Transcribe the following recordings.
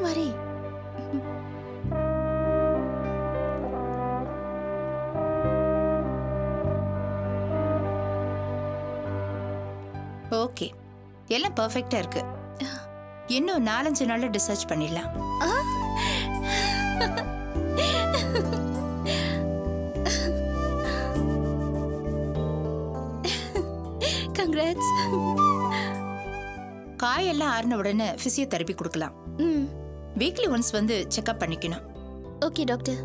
Don't worry. Okay, எல்லாம் பெர்ஃபெக்ட்டா இருக்கு. இன்னும் 4-5 நாள்ல டிஸ்சார்ஜ் பண்ணிடலாம். கங்க்ராட்ஸ். காயெல்லாம் ஆறின உடனே பிசியோதெரபி கொடுக்கலாம். வீக்லி ஒன்ஸ் வந்து செக்அப் பண்ணிக்கணும். Okay doctor.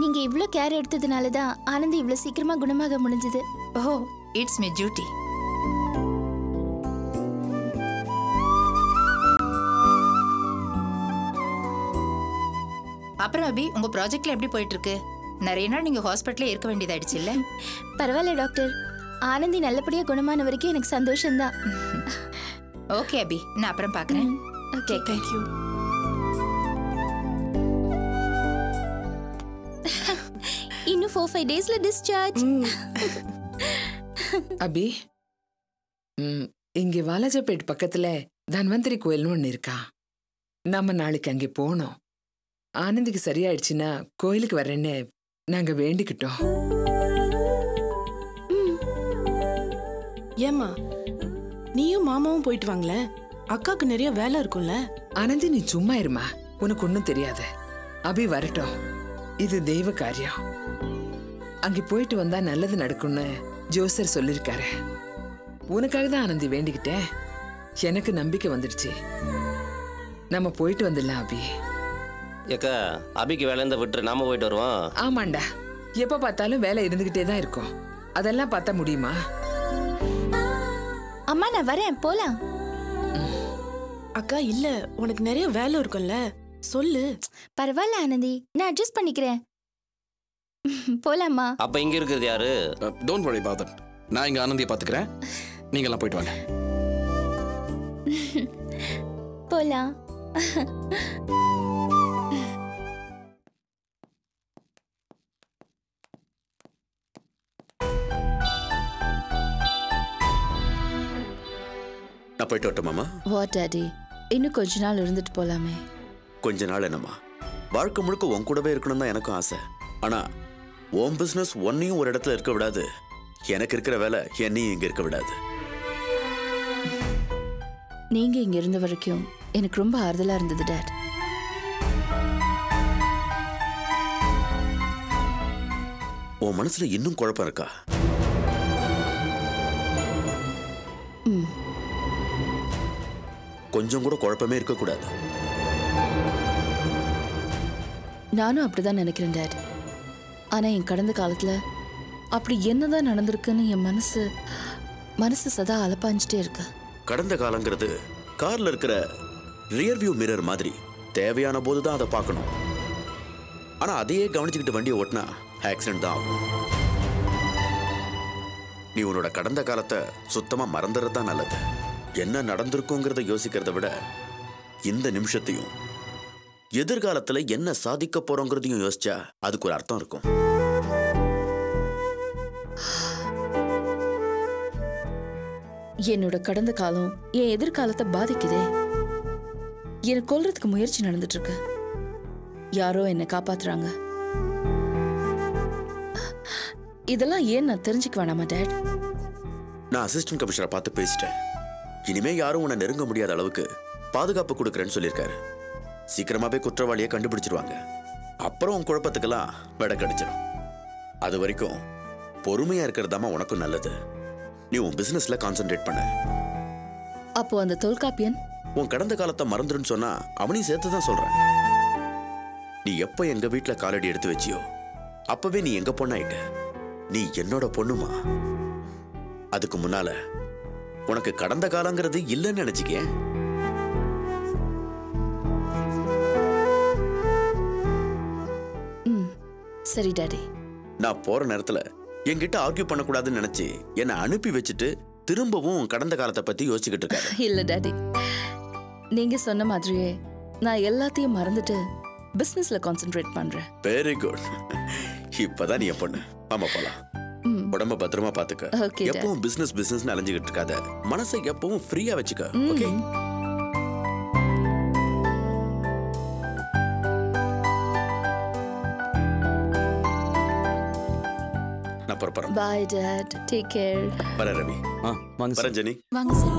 நீங்க இவ்ளோ கேர் எடுத்ததுனால தான் ஆனந்தி இவ்ளோ சீக்கிரமா குணமாக முடிஞ்சது. ஓ, இட்ஸ் மை டியூட்டி. அப்புறம் அபி, உங்க ப்ராஜெக்ட்ல எப்படி போயிட்டு இருக்கு? நிறைய நாள் நீங்க ஹாஸ்பிட்டல்ல இருக்க வேண்டியதாயிடுச்சு இல்ல? பரவாயில்ல டாக்டர், ஆனந்தி நல்லபடியா குணமான வரைக்கும் எனக்கு சந்தோஷம்தான். ஓகே அபி, நான் அப்புறம் பார்க்கறேன். Okay, thank you. இன்னும் 4-5 டேஸ்ல டிஸ்சார்ஜ். அபி, இங்க வாலாஜாபேட் பக்கத்துல தன்வந்திரி கோயில்னு ஒண்ணு இருக்கா. நாம நாளைக்கு அங்கே போனோம். ஆனந்திக்கு சரியாயிடுச்சுன்னா கோயிலுக்கு வரேன்னு நாங்க வேண்டிக்கிட்டோம். ஏமா, நீயும் மாமாவும் போயிட்டு வாங்களே, அக்காக்கு நிறைய வேலை இருக்கும்ல. ஆனந்தி, நீ சும்மா இருமா, உனக்கு ஒன்னும் தெரியாது. அபி வரட்டும், இது தெய்வ காரியம். அங்கே போயிட்டு வந்தா நல்லது நடக்கும்னு ஜோசர் சொல்லிருக்காரு. உனக்காக தான் ஆனந்தி வேண்டிக்கிட்டேன். எனக்கு நம்பிக்கை வந்துடுச்சு. நம்ம போயிட்டு வந்துடலாம் அபி. ஏக்கா, அபிக்கு வேலை இருந்தா விட்டுரு, நாம போயிட்டு வருவோம். ஆமாண்டா, எப்ப பார்த்தாலும் வேலை இருந்துகிட்டே தான் இருக்கும். அதெல்லாம் பார்த்தா முடியுமா? அம்மா நான் வரேன், போலாம். அக்கா இல்ல, உனக்கு நிறைய வேலை இருக்கும்ல, சொல்லு. பரவாயில்ல ஆனந்தி, நான் அட்ஜஸ்ட் பண்ணிக்கிறேன். போலாமா? அப்ப இங்க இருக்கிறது யாரு? Don't worry about that. நான் இங்க ஆனந்தியை பாத்துக்கிறேன். நீங்க எல்லாம் போயிட்டு வாங்க. போலாம். நான் போயிட்டு வரட்டும் மாமா. வாட் டாடி, இன்னும் கொஞ்ச நாள் இருந்துட்டு போலாமே. கொஞ்ச நாள் என்னம்மா, வாழ்க்கை முழுக்க உன் கூடவே இருக்கணும் தான் எனக்கும் ஆசை. ஆனா உன் பிசினஸ் ஒன்னையும் ஒரு இடத்துல இருக்க விடாது, எனக்கு இருக்கிற வேலை என்னையும் இங்க இருக்க விடாது. நீங்க இங்க இருந்த வரைக்கும் எனக்கு ரொம்ப ஆறுதலா இருந்தது டாட். உன் மனசுல இன்னும் குழப்பம் இருக்கா? கொஞ்சம் கூட குழப்பமே இருக்க கூடாது. நானும் அப்படிதான் நினைக்கிறேன் டாட். ஆனா என் கடந்த காலத்துல அப்படி என்னதான் நடந்திருக்குன்னு என் மனசு சதா அலப்பாஞ்சிட்டே இருக்கு. கடந்த காலங்கிறது கார்ல இருக்கிற ரியர் வியூ மிரர் மாதிரி, தேவையான போதுதான் அதை பார்க்கணும். ஆனா அதையே கவனிச்சுக்கிட்டு வண்டியை ஓட்டினா ஆக்சிடென்ட் தான் ஆகும். நீ உன்னோட கடந்த காலத்தை சுத்தமா மறந்துறது தான் நல்லது. என்ன நடந்திருக்குங்கிறத யோசிக்கிறத விட இந்த நிமிஷத்தையும் எதிர்காலத்துல என்ன சாதிக்க போறோங்கிறதையும் யோசிச்சா அதுக்கு ஒரு அர்த்தம் இருக்கும். என்னோட கடந்த காலம் என் எதிர்காலத்தை பாதிக்குதே. என்னை கொல்றதுக்கு முயற்சி நடந்துட்டு இருக்கு. யாரோ என்னை காப்பாத்துறாங்க. இதெல்லாம் ஏன் நான் தெரிஞ்சுக்க வேணாமா டாட்? நான் அசிஸ்டன்ட் கமிஷனரை பார்த்து பேசிட்டேன். இனிமே யாரும் உன்னை நெருங்க முடியாத அளவுக்கு பாதுகாப்பு கொடுக்கறேன்னு சொல்லியிருக்காரு. சீக்கிரமாவே குற்றவாளியை கண்டுபிடிச்சிருவாங்க. அப்புறம் உன் குழப்பத்துக்கெல்லாம் விட கிடைச்சிடும். அது வரைக்கும் பொறுமையா இருக்கிறதாமா உனக்கும் நல்லது. நீ உன் பிசினஸ்ல கான்சென்ட்ரேட் பண்ண. அப்போ அந்த தொல்காப்பியன் உன் கடந்த காலத்தை மறந்துருன்னு சொன்னா அவனையும் சேர்த்து தான் சொல்றேன். நீ எப்ப எங்க வீட்டுல காலடி எடுத்து வச்சியோ அப்பவே நீ எங்க பொண்ணாயிட்ட. நீ என்னோட பொண்ணுமா. அதுக்கு முன்னால உனக்கு கடந்த காலங்கிறது இல்லைன்னு நினைச்சுக்க. சரி டாடி. நான் போற நேரத்துல என்கிட்ட ஆர்கியூ பண்ணக்கூடாதுன்னு நினைச்சு என்னை அனுப்பி வச்சுட்டு திரும்பவும் கடந்த காலத்தை பத்தி யோசிச்சுக்கிட்டு இருக்காரு. இல்ல டாடி, நீங்க சொன்ன மாதிரியே நான் எல்லாத்தையும் மறந்துட்டு பிசினஸ்ல கான்சென்ட்ரேட் பண்றேன். Very good. இப்பதான் நீ என் பொண்ணு. ஆமா போலாம். உடம்ப பத்திரமா பாத்துக்க. எப்பவும் பிசினஸ் அலைஞ்சுக்கிட்டு இருக்காத. மனசை எப்பவும் ஃப்ரீயா வச்சுக்க. ஓகே? நான் புறப்படுறேன். பாய் டாட், டேக் கேர். வர ரவி. வாங்க வர ஜெனி. வாங்க sir.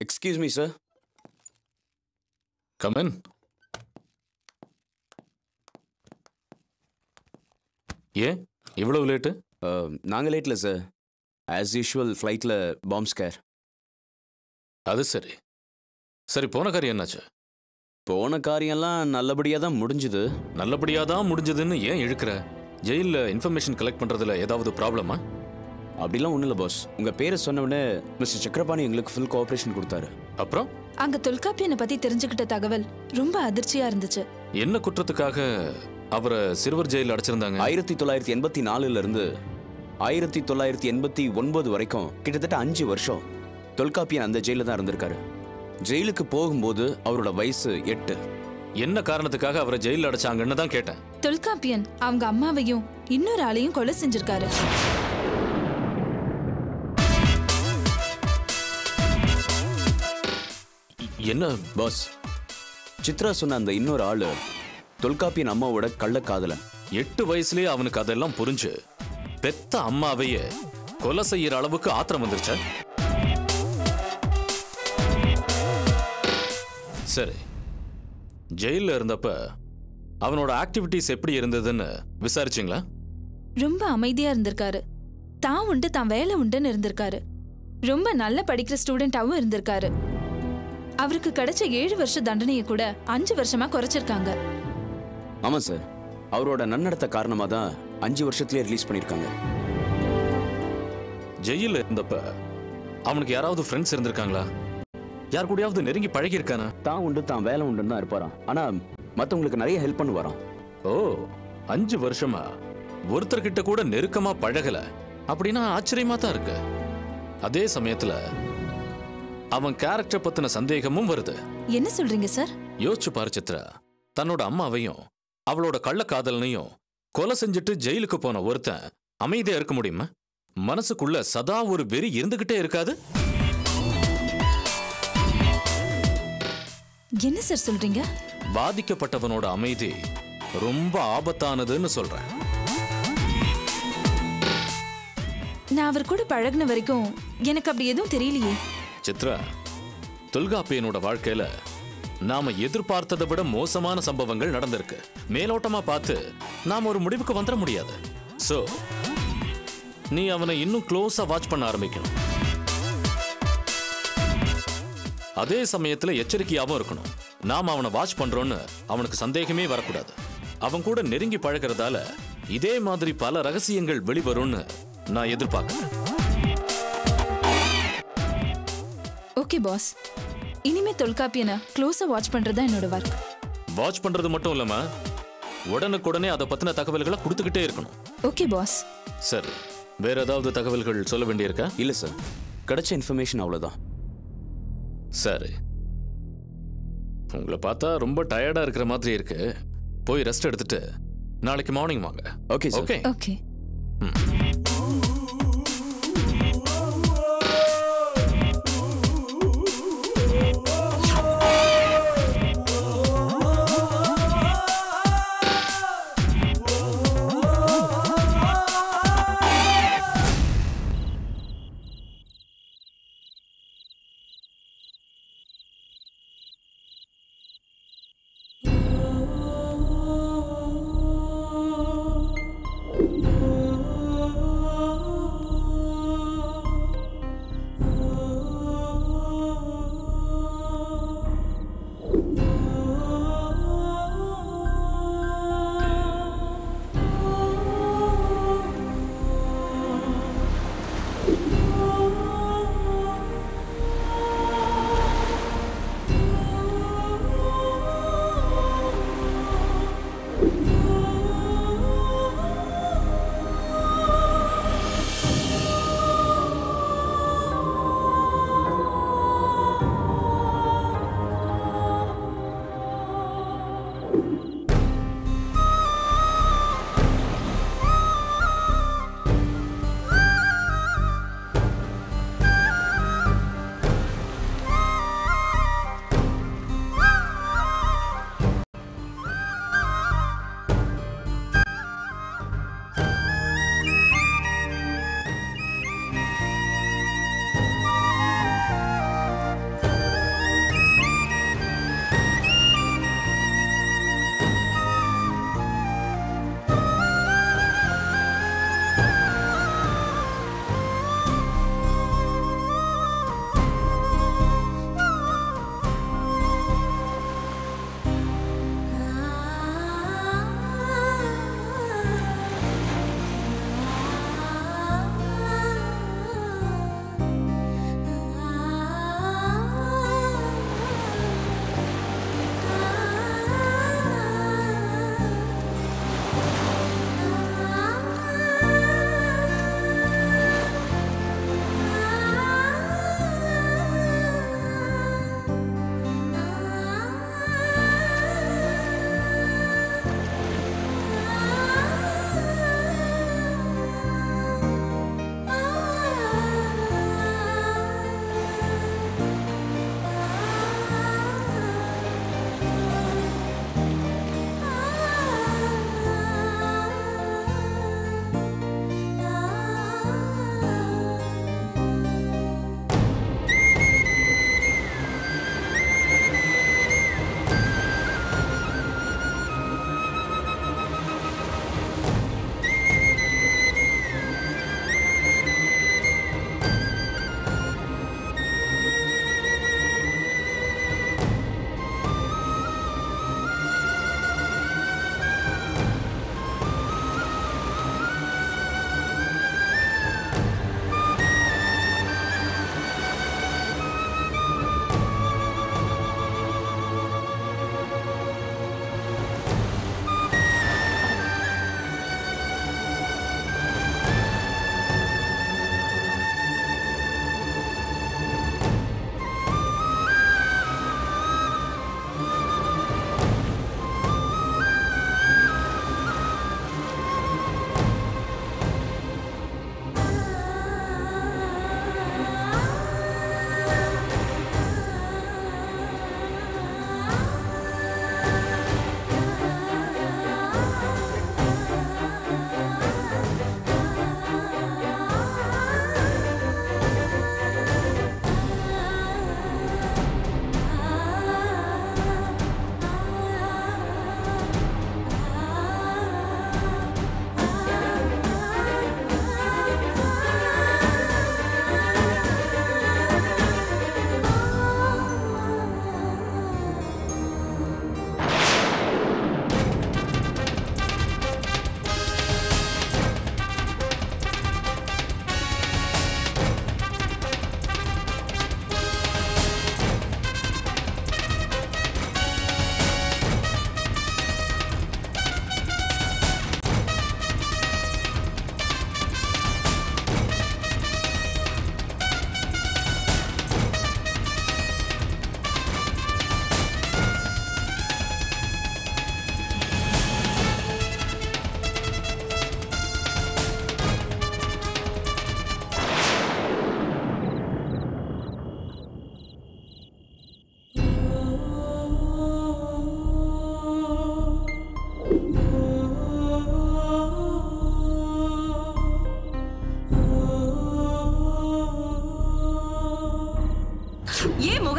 Excuse me, sir. Come in. ஏன் இவ்வளவு லேட்டு? நாங்கள் லேட்டில் சார். ஆஸ் யூஷுவல் ஃப்ளைட்டில் பாம்ப் ஸ்கேர். அது சரி. சரி, போன காரியம் என்னாச்சு? போன காரியம்லாம் நல்லபடியாக தான் முடிஞ்சுது. நல்லபடியாக தான் முடிஞ்சதுன்னு ஏன் இழுக்கிற? ஜெயிலில் இன்ஃபர்மேஷன் கலெக்ட் பண்ணுறதுல ஏதாவது ப்ராப்ளமா? அப்படிலாம் ஒன்றும் இல்லை பாஸ். உங்கள் பேரை சொன்ன உடனே மிஸ்டர் சக்கரபாணி எங்களுக்கு ஃபுல் கோஆப்ரேஷன் கொடுத்தாரு. அப்புறம் அங்க தொல்காப்பியனை பத்தி தெரிஞ்சுக்கிட்ட தகவல் ரொம்ப அதிர்ச்சியா இருந்துச்சு. என்ன குற்றத்துக்காக அவரை சிறுவர் ஜெயிலில் அடைச்சிருந்தாங்க? 1984 இருந்து 1989 வரைக்கும் கிட்டத்தட்ட 5 வருஷம் தொல்காப்பியன் அந்த ஜெயிலில் தான் இருந்திருக்காரு. ஜெயிலுக்கு போகும்போது அவரோட வயசு 8. என்ன காரணத்துக்காக அவரை ஜெயிலில் அடைச்சாங்கன்னு தான் கேட்டேன். தொல்காப்பியன் அவங்க அம்மாவையும் இன்னொரு ஆளையும் கொலை செஞ்சிருக்காரு. என்ன பாஸ்? சித்ரா சொன்ன அந்த இன்னொரு ஆளு தொல்காப்பியன் அம்மாவோட கள்ளக்காதலன். 8 வயசுலயே அவனுக்கு அதெல்லாம் புரிஞ்சு பெத்த அம்மாவையே கொலை செய்யற அளவுக்கு ஆத்திரம் வந்துருச்ச? சரி, ஜெயில இருந்தப்ப அவனோட ஆக்டிவிட்டிஸ் எப்படி இருந்ததுன்னு விசாரிச்சீங்களா? ரொம்ப அமைதியா இருந்திருக்காரு. தான் உண்டு தான் வேலை உண்டுன்னு இருந்திருக்காரு. ரொம்ப நல்ல படிக்கிற ஸ்டூடெண்டாவும் இருந்திருக்காரு. அவருக்கு கிடைச்ச 7 வருஷ தண்டனையை கூட 5 வருஷமா குறைச்சிருக்காங்க. ஆமா சார், அவரோட நன்னடத்த காரணமா தான் 5 வருஷத்திலே ரிலீஸ் பண்ணிருக்காங்க. ஜெயில இருந்தப்ப அவனுக்கு யாராவது ஃப்ரெண்ட்ஸ் இருந்திருக்காங்களா? யார் கூடயாவது நெருங்கி பழகி இருக்கானா? தான் உண்டு தான் வேலை உண்டுன்னு தான் இருப்பாராம். ஆனா மத்தவங்களுக்கு நிறைய ஹெல்ப் பண்ணுவாராம். ஓ, 5 வருஷமா ஒருத்தர்கிட்ட கூட நெருக்கமா பழகல அப்படின்னா ஆச்சரியமா தான் இருக்கு. அதே சமயத்துல அவன் கேரக்டர் பத்தின சந்தேகமும் வருது. என்ன சொல்றீங்க சார்? யோசிச்சு பாரு சித்ரா, தன்னோட அம்மாவையும் அவளோட கள்ளக்காதலனையும் கொலை செஞ்சுட்டு ஜெயிலுக்கு போன ஒருத்தன் அமைதியா இருக்க முடியுமா? மனசுக்குள்ள சதா ஒரு வெறி இருந்துகிட்டே இருக்காது? என்ன சார் சொல்றீங்க? பாதிக்கப்பட்டவனோட அமைதி ரொம்ப ஆபத்தானதுன்னு சொல்றேன். நான் அவர் கூட பழகின வரைக்கும் எனக்கு அப்படி எதுவும் தெரியலையே. சித்ரா, தொல்காப்பியனோட வாழ்க்கையில நாம எதிர்பார்த்ததை விட மோசமான சம்பவங்கள் நடந்திருக்கு. மேலோட்டமா பார்த்து நாம ஒரு முடிவுக்கு வந்துட முடியாது. சோ நீ அவனை இன்னும் க்ளோஸா வாட்ச் பண்ண ஆரம்பிக்கணும். அதே சமயத்துல எச்சரிக்கையாவும் இருக்கணும். நாம அவனை வாட்ச் பண்றோம்னு அவனுக்கு சந்தேகமே வரக்கூடாது. அவன் கூட நெருங்கி பழகிறதால இதே மாதிரி பல ரகசியங்கள் வெளிவரும்னு நான் எதிர்பார்க்கிறேன். ஓகே பாஸ், இனிமே தொல்காப்பியனை க்ளோஸா வாட்ச் பண்றதா என்னோட ஒர்க். வாட்ச் பண்றது மட்டும் இல்லாம உடனுக்குடனே அதை பத்தின தகவல்களை கொடுத்துக்கிட்டே இருக்கணும். Okay boss. சரி, வேற ஏதாவது தகவல்கள் சொல்ல வேண்டியிருக்கா? இல்ல சார், கிடைச்ச இன்ஃபர்மேஷன் அவ்வளவுதான். சரி, உங்களை பார்த்தா ரொம்ப டயர்டா இருக்கிற மாதிரி இருக்கு. போய் ரெஸ்ட் எடுத்துட்டு நாளைக்கு மார்னிங் வாங்க. Okay sir. Okay okay.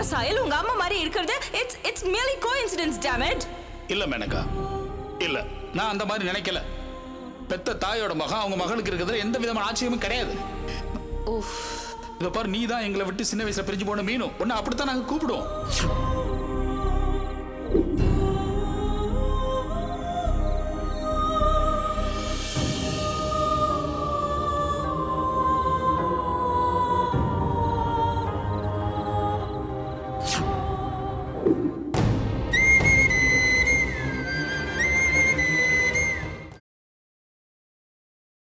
சாயல் உங்க அம்மா மாதிரி இருக்கிறது it's merely coincidence, damn it. இல்ல மேனகா, இல்ல, நான் அந்த மாதிரி நினைக்கல. பெத்த தாயோட மகன் அவங்க மகளுக்கு இருக்கிறதுல எந்த விதமான ஆச்சரியமும் கிடையாது. இத பாரு, நீ தான் எங்களை விட்டு சின்ன வயசுல பிரிஞ்சு போன மீனும் ஒன்னு அப்படித்தான் நாங்க கூப்பிடுவோம்.